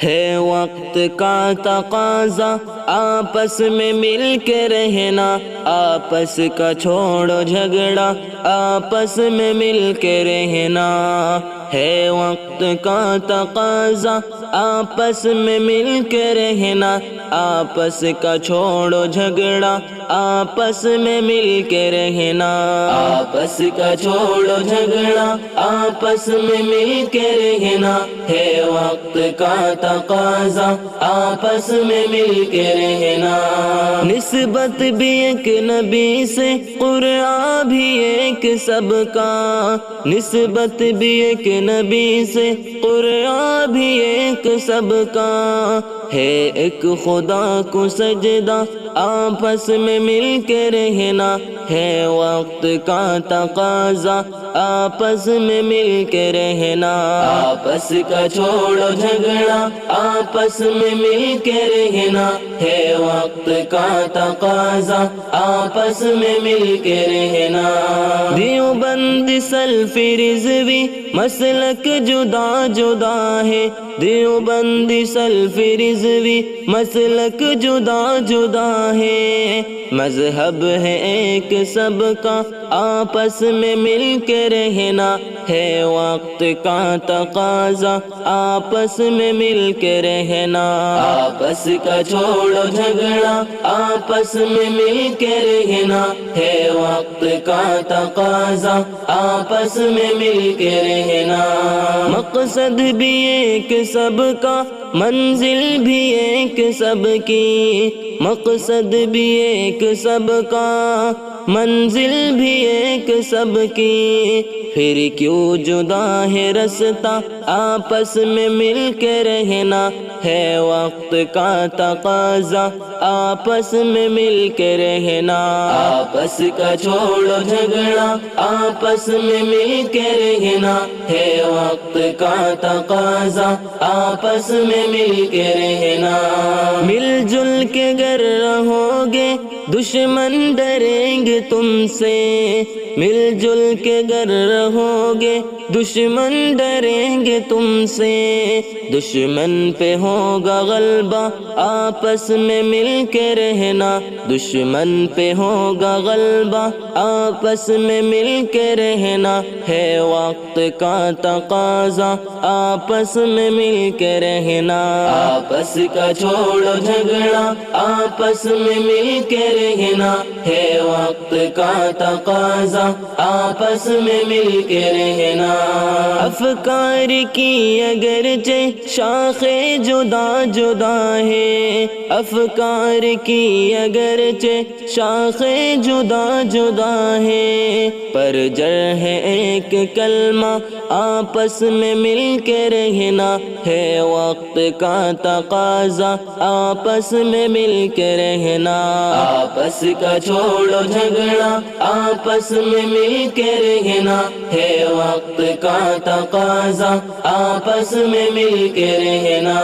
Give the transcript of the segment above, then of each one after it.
ہے وقت کا تقاضا آپس میں مل کے رہنا، آپس کا چھوڑو جھگڑا آپس میں مل کے رہنا۔ ہے وقت کا تقاضا آپس میں مل کے رہنا، آپس کا چھوڑو جھگڑا آپس میں مل کے رہنا۔ آپس کا چھوڑو جھگڑا آپس میں مل کے رہنا، ہے وقت کا تقاضا آپس میں مل کے رہنا۔ نسبت بھی ایک نبی سے، قرآن بھی ایک سب کا، نسبت بھی ایک نبی سے، قرآن بھی ایک سب کا۔ ہے ایک خدا کو سجدہ آپس میں مل کے رہنا، ہے وقت کا تقاضا آپس میں مل کے رہنا۔ آپس کا چھوڑو جھگڑا آپس میں مل کے رہنا، ہے وقت کا تقاضا آپس میں مل کے رہنا۔ دیوبند سلفی رضوی مسلک جدا جدا ہے، دیوبند سلفی رضوی مسلک جدا جدا ہے، مذہب ہے ایک سب کا آپس میں مل کے رہنا، ہے وقت کا تقاضا آپس میں مل کے رہنا۔ آپس کا چھوڑو جھگڑا آپس میں مل کے رہنا، ہے وقت کا تقاضا آپس میں مل کے رہنا۔ مقصد بھی ایک سب کا، منزل بھی ایک سب کی، مقصد بھی ایک سب کا، منزل بھی ایک سب کی۔ پھر کیوں جدا ہے رستہ آپس میں مل کے رہنا، ہے وقت کا تقاضا آپس میں مل کے رہنا۔ آپس کا چھوڑو جھگڑا آپس میں مل کے رہنا، ہے وقت کا تقاضا آپس میں مل کے رہنا۔ مل جل کے گر رہو گے دشمن ڈریں گے تم سے، مل جل کے گر رہو گے دشمن ڈریں گے تم سے، دشمن پہ ہوگا غلبہ آپس میں مل کے رہنا، دشمن پہ ہوگا غلبہ آپس میں مل کے رہنا، ہے وقت کا تقاضا آپس میں مل کے رہنا۔ آپس کا چھوڑو جھگڑا آپس میں مل کے رہنا، ہے وقت کا تقاضا آپس میں مل کے رہنا۔ افکار کی اگرچہ شاخیں جدا جدا ہے، افکار کی اگرچہ شاخیں جدا جدا ہے، پر جڑ ہے ایک کلمہ آپس میں مل کے رہنا، ہے وقت کا تقاضا آپس میں مل کے رہنا۔ آپس کا چھوڑو جھگڑا آپس میں مل کے رہنا، ہے وقت کا تقاضا آپس میں مل کے رہنا۔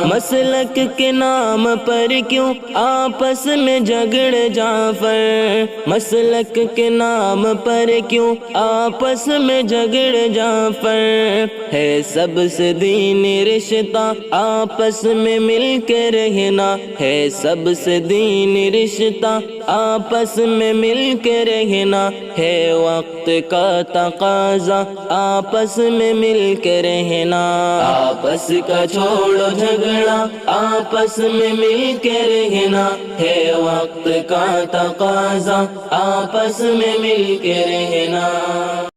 مسلک کے نام پر کیوں آپس میں جھگڑے جعفر، مسلک کے نام پر کیوں آپس میں جھگڑے جعفر، ہے سب سے دینی رشتہ آپس میں مل کے رہنا، ہے سب سے دینی رشتہ آپس میں مل کے رہنا، ہے وقت کا تقاضا آپس میں مل کے رہنا۔ آپس کا چھوڑو جھگڑا آپس میں مل کے رہنا، ہے وقت کا تقاضا آپس میں مل کے رہنا۔